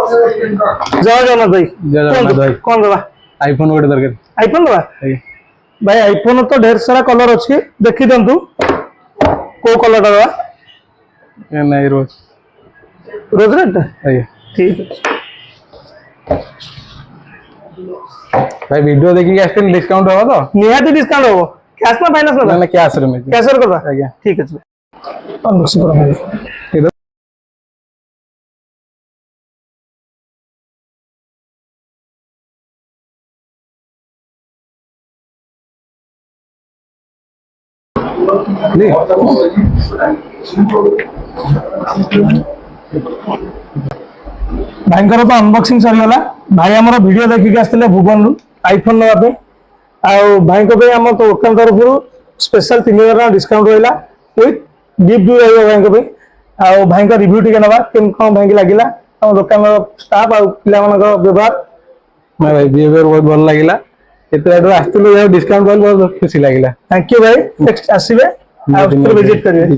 जय जगन्नाथ भाई जय जगन्नाथ भाई कौन दबा आईफोन गोटे दरकार आईफोन दबा भाई आईफोन तो ढेर सारा कलर अच्छी देखी दिंतु को कलर दबा नहीं रोज रोज रेड आज्ञा ठीक है भाई वीडियो देखिए आस्ते डिस्काउंट होगा तो निहाती डिस्काउंट हो कैश ना फाइनेंस ना ना कैश रे में कैश रे करबा आज्ञा ठीक है अनबॉक्सिंग करो भाई ले भाईंकर तो अनबॉक्सिंग सरीगला भाई आम वीडियो देखिक आसते भुवन रु आईफोन नापे भाई आम तो दुकान तरफ स्पेशल 3000 डिस्काउंट रहा विथ गिफ्ट भी रही भाई भाई का रिव्यू टी ना कौन भाई लगे आम दुकान स्टाफ पिला व्यवहार मैं भाई बिहेवियर बहुत भल लगिला एते आस्ते डिस्काउंट बहुत खुशी लगिला थैंक यू भाई नेक्स्ट आसीबे विजिट करिए।